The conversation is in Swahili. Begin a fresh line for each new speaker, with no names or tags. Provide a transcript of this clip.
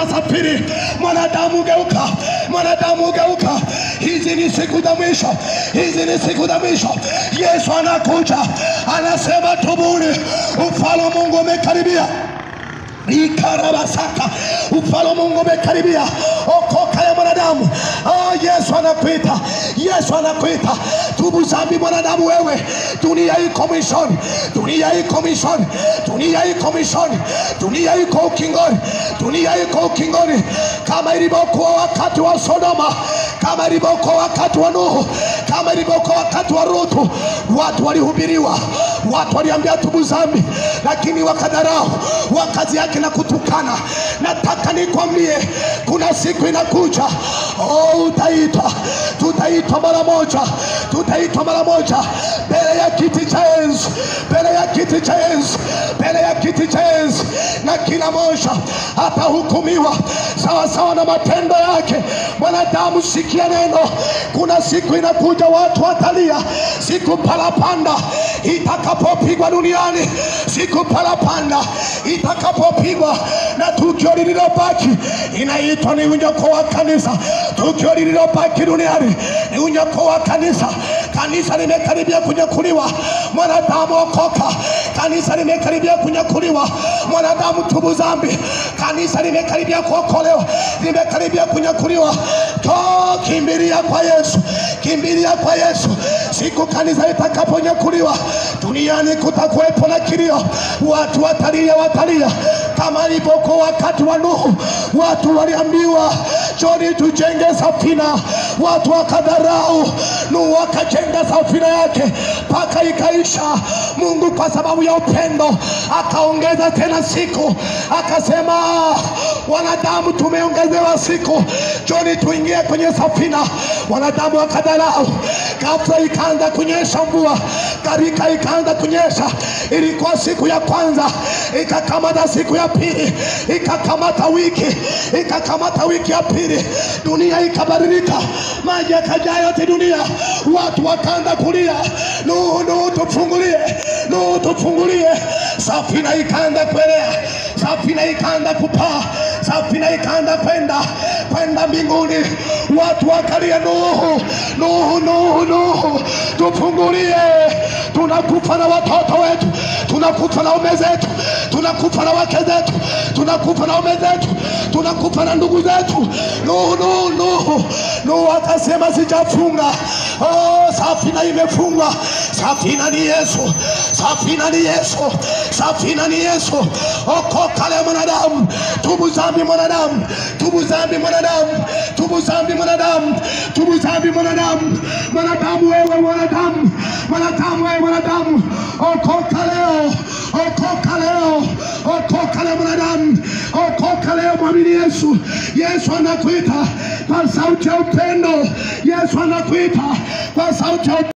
wasafiri. Mwanadamu geuka, mwanadamu geuka. Hizi ni siku za mwisho, hizi ni siku za mwisho. Yesu anakuja, anasema tubuni, ufalme wa Mungu umekaribia. Ikarabasaka, ufalme wa Mungu umekaribia. Okoka ya mwanadamu. Yesu anakuita, Yesu anakuita. Tubu dhambi mwanadamu wewe. Dunia iko mwishoni, dunia iko mwishoni, dunia iko mwishoni, dunia iko ukingoni, dunia iko ukingoni. Kama ilivyokuwa wakati wa Sodoma, kama ilivyokuwa wakati wa Nuhu, kama ilivyokuwa wakati wa Ruthu. Watu walihubiriwa, watu waliambia tubu dhambi, lakini wakadharau, wakazi yake na kutukana. Nataka nikwambie kuna siku inakuja, utaitwa, tutaitwa mara moja, tutaitwa mara moja mbele ya kiti cha enzi, mbele ya kiti cha enzi, mbele ya kiti cha enzi, na kila moja atahukumiwa sawa sawa na matendo yake. Mwanadamu, sikia neno, kuna siku inakuja watu watalia. Siku parapanda itakapopigwa duniani, siku parapanda itakapopigwa, na tukio lililobaki inaitwa ni unyoko wa kanisa. Tukio lililobaki duniani ni unyoko wa kanisa. Kanisa limekaribia kunyakuliwa. Mwanadamu okoka, kanisa limekaribia kunyakuliwa. Mwanadamu tubu dhambi, kanisa limekaribia kuokolewa, limekaribia kunyakuliwa. Kimbilia kwa Yesu, kimbilia kwa Yesu. Siku kanisa litakaponyakuliwa, duniani kutakuwepo na kilio. Watu watalia, watalia kama ilivyokuwa wakati wa Nuhu. Watu waliambiwa njoni tujenge safina, watu wakadharau. Nuhu akajenga safina yake mpaka ikaisha. Mungu kwa sababu ya upendo akaongeza tena siku, akasema wanadamu tumeongezewa siku, njoni tuingie kwenye safina. Wanadamu wakadharau. Ghafla ikaanza kunyesha mvua, gharika ikaanza kunyesha. Ilikuwa siku ya kwanza, ikakamata siku ya pili, ikakamata wiki, ikakamata wiki ya pili. Dunia ikabadilika, maji yakajaa yote dunia. Watu wakaanza kulia, Nuhu tufungulie, Nuhu tufungulie. Safina ikaanza kuelea, safina ikaanza kupaa, safina ikaanza kwenda mbinguni. Watu wakalia, Nuhu, Nuhu, Nuhu, Nuhu tufungulie. Tunakufa na watoto wetu, tunakufa na ume zetu, tunakufa na wake zetu, tunakufa na ume zetu, tunakufa na ndugu zetu. Nuhu, Nuhu, Nuhu. Nuhu akasema sijafunga. Safina imefungwa. Safina ni Yesu, safina ni Yesu, safina ni Yesu. Okoka leo mwanadamu, tubu dhambi mwanadamu, tubu dhambi mwanadamu, tubu dhambi mwanadamu, tubu dhambi mwanadamu. Mwanadamu wewe, mwanadamu, mwanadamu wewe, mwanadamu. Okoka leo, okoka leo, okoka leo mwanadamu, okoka leo, mwamini Yesu. Yesu anakuita kwa sauti ya upendo. Yesu anakuita kwa sauti ya upendo.